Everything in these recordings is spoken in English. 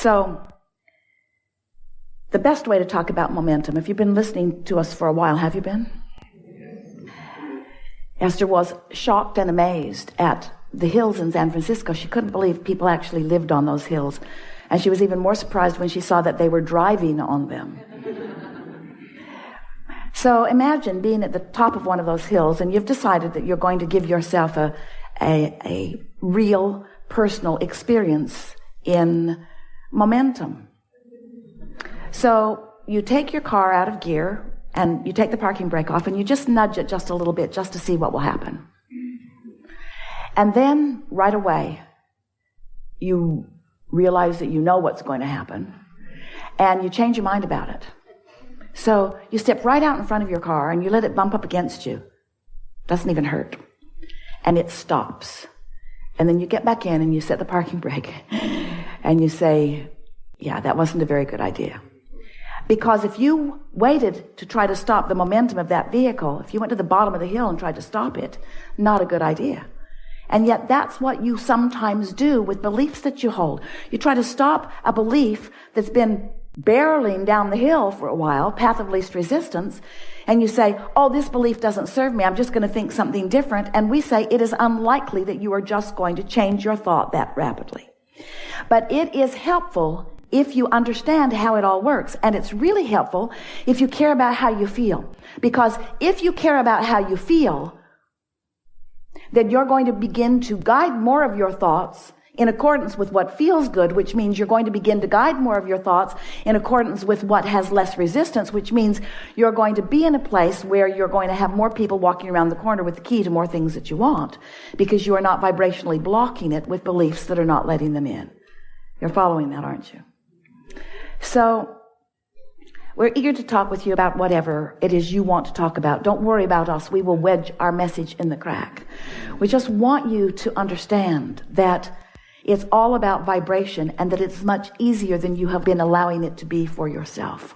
So the best way to talk about momentum, if you've been listening to us for a while, have you been? Esther was shocked and amazed at the hills in San Francisco. She couldn't believe people actually lived on those hills. And she was even more surprised when she saw that they were driving on them. So imagine being at the top of one of those hills, and you've decided that you're going to give yourself a real personal experience in momentum. So you take your car out of gear, and you take the parking brake off, and you just nudge it just a little bit just to see what will happen. And then right away, you realize that you know what's going to happen, and you change your mind about it. So you step right out in front of your car, and you let it bump up against you. Doesn't even hurt. And it stops. And then you get back in, and you set the parking brake, and you say, yeah, that wasn't a very good idea. Because if you waited to try to stop the momentum of that vehicle, if you went to the bottom of the hill and tried to stop it, not a good idea. And yet that's what you sometimes do with beliefs that you hold. You try to stop a belief that's been barreling down the hill for a while, path of least resistance, and you say, oh, this belief doesn't serve me, I'm just going to think something different. And we say it is unlikely that you are just going to change your thought that rapidly. But it is helpful if you understand how it all works. And it's really helpful if you care about how you feel. Because if you care about how you feel, then you're going to begin to guide more of your thoughts in accordance with what feels good, which means you're going to begin to guide more of your thoughts in accordance with what has less resistance, which means you're going to be in a place where you're going to have more people walking around the corner with the key to more things that you want, because you are not vibrationally blocking it with beliefs that are not letting them in. You're following that, aren't you? So we're eager to talk with you about whatever it is you want to talk about. Don't worry about us. We will wedge our message in the crack. We just want you to understand that it's all about vibration, and that it's much easier than you have been allowing it to be for yourself.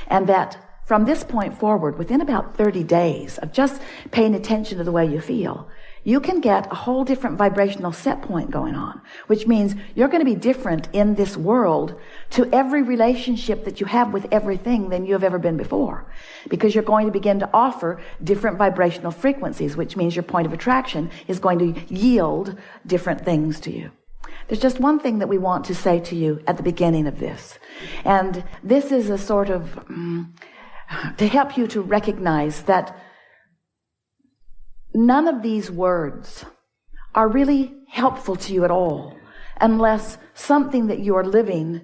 And that from this point forward, within about 30 days of just paying attention to the way you feel, you can get a whole different vibrational set point going on, which means you're going to be different in this world to every relationship that you have with everything than you have ever been before. Because you're going to begin to offer different vibrational frequencies, which means your point of attraction is going to yield different things to you. There's just one thing that we want to say to you at the beginning of this. And this is a sort of, to help you to recognize that none of these words are really helpful to you at all unless something that you are living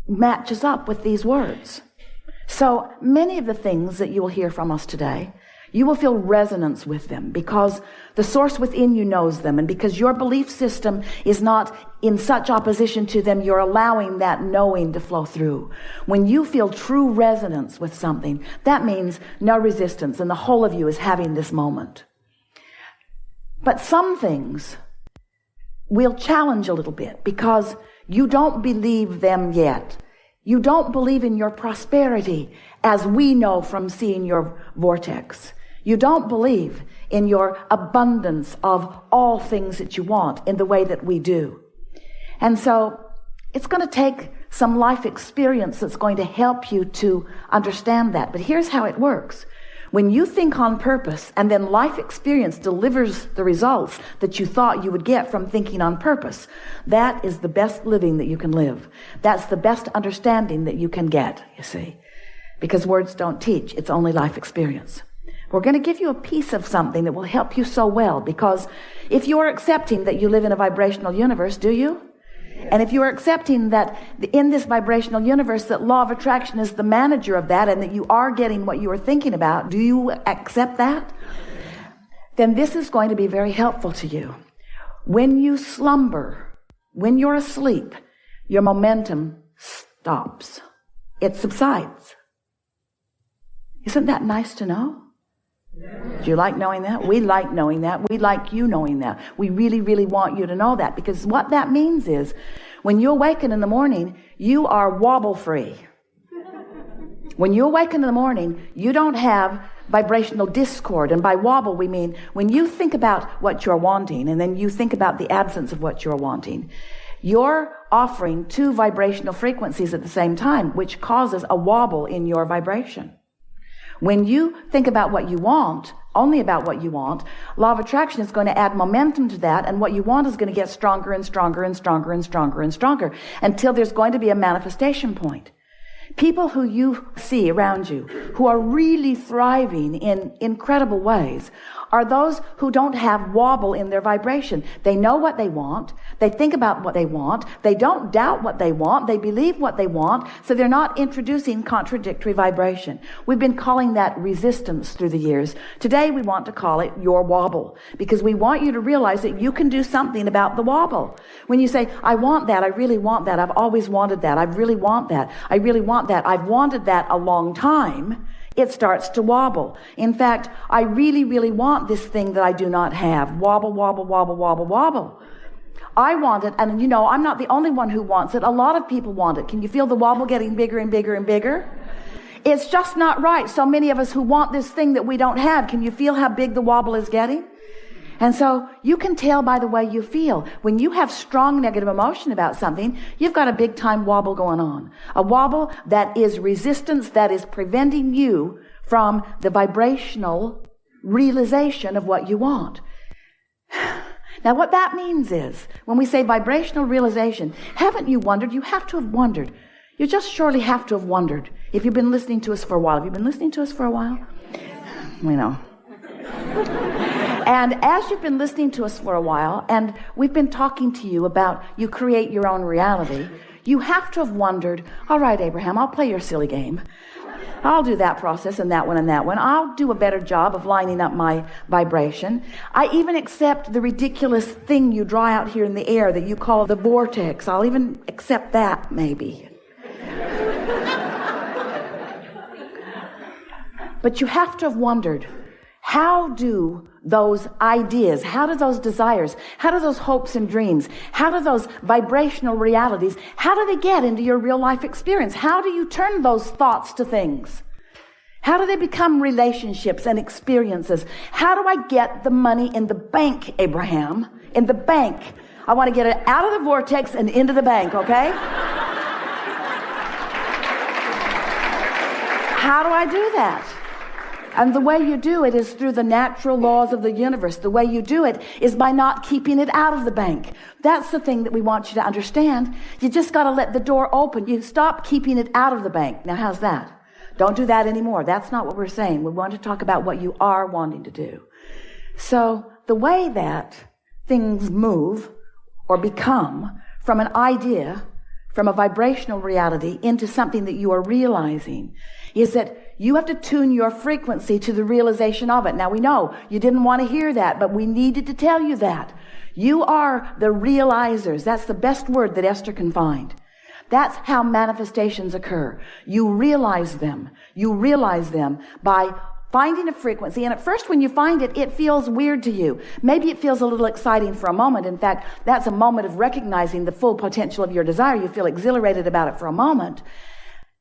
matches up with these words. So many of the things that you will hear from us today, you will feel resonance with them because the source within you knows them, and because your belief system is not in such opposition to them, you're allowing that knowing to flow through. When you feel true resonance with something, that means no resistance, and the whole of you is having this moment. But some things will challenge a little bit because you don't believe them yet. You don't believe in your prosperity as we know from seeing your vortex. You don't believe in your abundance of all things that you want in the way that we do. And so it's going to take some life experience that's going to help you to understand that. But here's how it works. When you think on purpose and then life experience delivers the results that you thought you would get from thinking on purpose, that is the best living that you can live. That's the best understanding that you can get, you see. Because words don't teach, it's only life experience. We're going to give you a piece of something that will help you so well, because if you are accepting that you live in a vibrational universe, do you? And if you are accepting that in this vibrational universe that law of attraction is the manager of that and that you are getting what you are thinking about, do you accept that? Then this is going to be very helpful to you. When you slumber, when you're asleep, your momentum stops. It subsides. Isn't that nice to know? Do you like knowing that? We like knowing that. We like you knowing that. We really, really want you to know that, because what that means is when you awaken in the morning, you are wobble free. When you awaken in the morning, you don't have vibrational discord. And by wobble, we mean when you think about what you're wanting and then you think about the absence of what you're wanting, you're offering two vibrational frequencies at the same time, which causes a wobble in your vibration. When you think about what you want, only about what you want, law of attraction is going to add momentum to that, and what you want is going to get stronger and stronger and stronger and stronger and stronger until there's going to be a manifestation point. People who you see around you who are really thriving in incredible ways are those who don't have wobble in their vibration. They know what they want. They think about what they want. They don't doubt what they want. They believe what they want. So they're not introducing contradictory vibration. We've been calling that resistance through the years. Today we want to call it your wobble, because we want you to realize that you can do something about the wobble. When you say, I want that, I really want that, I've always wanted that, I really want that, I really want that, I've wanted that a long time, it starts to wobble. In fact, I really, really want this thing that I do not have. Wobble, wobble, wobble, wobble, wobble. I want it, and you know, I'm not the only one who wants it. A lot of people want it. Can you feel the wobble getting bigger and bigger and bigger? It's just not right. So many of us who want this thing that we don't have, can you feel how big the wobble is getting? And so you can tell by the way you feel. When you have strong negative emotion about something, you've got a big time wobble going on. A wobble that is resistance, that is preventing you from the vibrational realization of what you want. Now what that means is, when we say vibrational realization, haven't you wondered? You have to have wondered. You just surely have to have wondered. If you've been listening to us for a while. Have you been listening to us for a while? We know. And as you've been listening to us for a while, and we've been talking to you about you create your own reality, you have to have wondered, all right, Abraham, I'll play your silly game. I'll do that process and that one and that one. I'll do a better job of lining up my vibration. I even accept the ridiculous thing you draw out here in the air that you call the vortex. I'll even accept that, maybe. But you have to have wondered, how do those ideas, how do those desires, how do those hopes and dreams, how do those vibrational realities, how do they get into your real life experience? How do you turn those thoughts to things? How do they become relationships and experiences? How do I get the money in the bank, Abraham? In the bank. I want to get it out of the vortex and into the bank, okay? How do I do that? And the way you do it is through the natural laws of the universe. The way you do it is by not keeping it out of the bank. That's the thing that we want you to understand. You just got to let the door open. You stop keeping it out of the bank. Now, how's that? Don't do that anymore. That's not what we're saying. We want to talk about what you are wanting to do. So the way that things move or become from an idea, from a vibrational reality into something that you are realizing is that you have to tune your frequency to the realization of it. Now we know you didn't want to hear that, but we needed to tell you that. You are the realizers. That's the best word that Esther can find. That's how manifestations occur. You realize them. You realize them by finding a frequency. And at first when you find it, it feels weird to you. Maybe it feels a little exciting for a moment. In fact, that's a moment of recognizing the full potential of your desire. You feel exhilarated about it for a moment.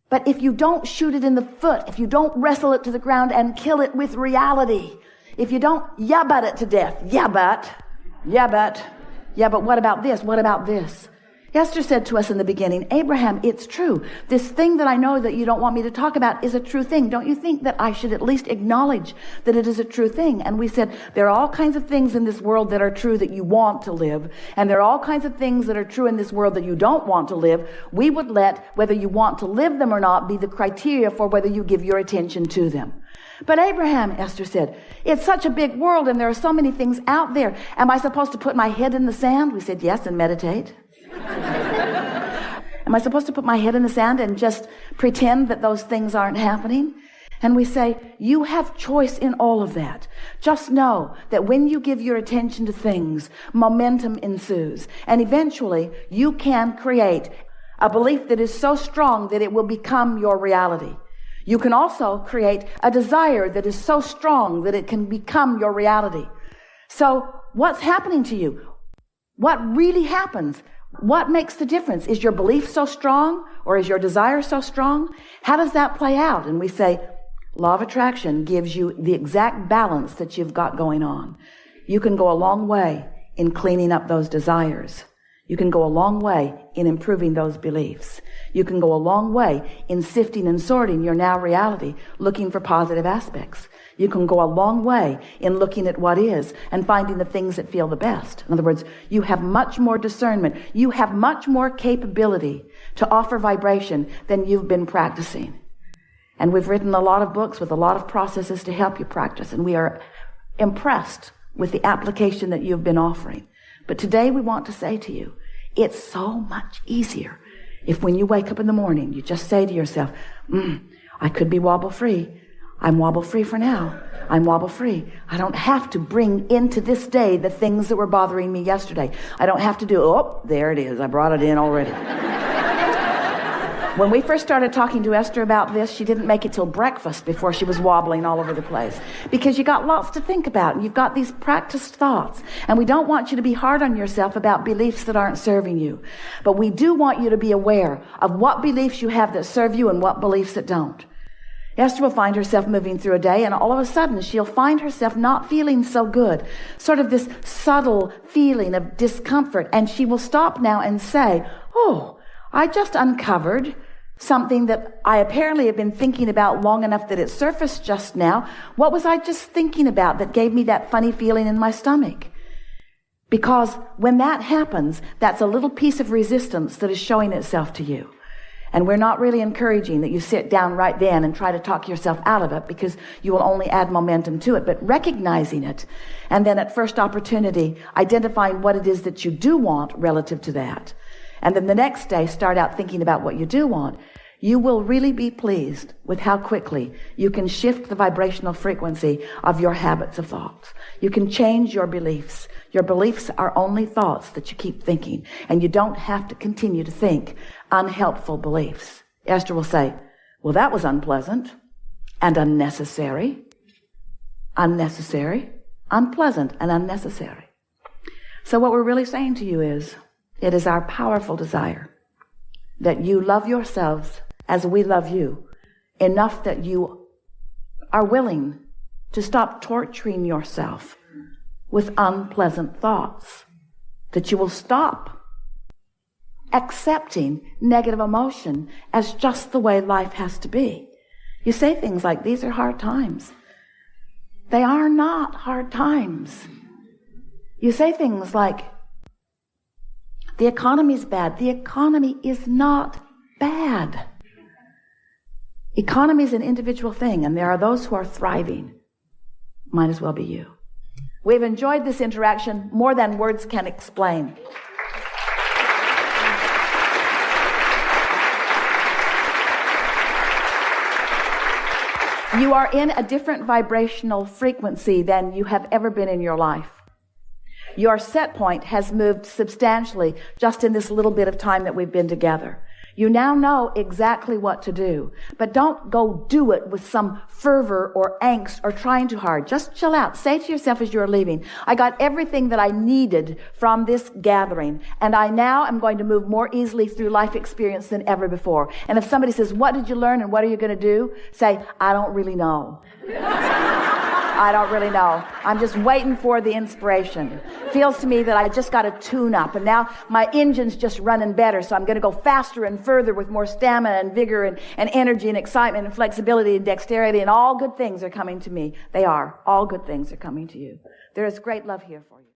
But if you don't shoot it in the foot, if you don't wrestle it to the ground and kill it with reality, if you don't but it to death, but what about this? What about this? Esther said to us in the beginning, Abraham, it's true. This thing that I know that you don't want me to talk about is a true thing. Don't you think that I should at least acknowledge that it is a true thing? And we said, there are all kinds of things in this world that are true that you want to live. And there are all kinds of things that are true in this world that you don't want to live. We would let whether you want to live them or not be the criteria for whether you give your attention to them. But Abraham, Esther said, it's such a big world and there are so many things out there. Am I supposed to put my head in the sand? We said, yes, and meditate. Am I supposed to put my head in the sand and just pretend that those things aren't happening? And we say, you have choice in all of that. Just know that when you give your attention to things, momentum ensues. And eventually, you can create a belief that is so strong that it will become your reality. You can also create a desire that is so strong that it can become your reality. So what's happening to you? What really happens? What makes the difference? Is your belief so strong or is your desire so strong? How does that play out? And we say, law of attraction gives you the exact balance that you've got going on. You can go a long way in cleaning up those desires. You can go a long way in improving those beliefs. You can go a long way in sifting and sorting your now reality, looking for positive aspects. You can go a long way in looking at what is and finding the things that feel the best. In other words, you have much more discernment. You have much more capability to offer vibration than you've been practicing. And we've written a lot of books with a lot of processes to help you practice, and we are impressed with the application that you've been offering. But today we want to say to you, it's so much easier if when you wake up in the morning, you just say to yourself, I could be wobble free. I'm wobble free for now. I'm wobble free. I don't have to bring into this day the things that were bothering me yesterday. I don't have to do, there it is. I brought it in already. When we first started talking to Esther about this, she didn't make it till breakfast before she was wobbling all over the place. Because you got lots to think about, and you've got these practiced thoughts. And we don't want you to be hard on yourself about beliefs that aren't serving you. But we do want you to be aware of what beliefs you have that serve you and what beliefs that don't. Esther will find herself moving through a day, and all of a sudden she'll find herself not feeling so good. Sort of this subtle feeling of discomfort. And she will stop now and say, I just uncovered something that I apparently have been thinking about long enough that it surfaced just now. What was I just thinking about that gave me that funny feeling in my stomach? Because when that happens, that's a little piece of resistance that is showing itself to you. And we're not really encouraging that you sit down right then and try to talk yourself out of it, because you will only add momentum to it. But recognizing it, and then at first opportunity, identifying what it is that you do want relative to that. And then the next day, start out thinking about what you do want. You will really be pleased with how quickly you can shift the vibrational frequency of your habits of thoughts. You can change your beliefs. Your beliefs are only thoughts that you keep thinking, and you don't have to continue to think unhelpful beliefs. Esther will say, well, that was unpleasant and unnecessary. Unnecessary, unpleasant, and unnecessary. So what we're really saying to you is, it is our powerful desire that you love yourselves as we love you, enough that you are willing to stop torturing yourself with unpleasant thoughts, that you will stop accepting negative emotion as just the way life has to be. You say things like, these are hard times. They are not hard times. You say things like, the economy's bad. The economy is not bad. Economy is an individual thing, and there are those who are thriving. Might as well be you. We've enjoyed this interaction more than words can explain. You are in a different vibrational frequency than you have ever been in your life. Your set point has moved substantially just in this little bit of time that we've been together. You now know exactly what to do, but don't go do it with some fervor or angst or trying too hard. Just chill out. Say to yourself as you're leaving, I got everything that I needed from this gathering, and I now am going to move more easily through life experience than ever before. And if somebody says, what did you learn and what are you going to do? Say, I don't really know. I don't really know. I'm just waiting for the inspiration. Feels to me that I just got to tune up, and now my engine's just running better, so I'm going to go faster and further with more stamina and vigor and energy and excitement and flexibility and dexterity, and all good things are coming to me. They are. All good things are coming to you. There is great love here for you.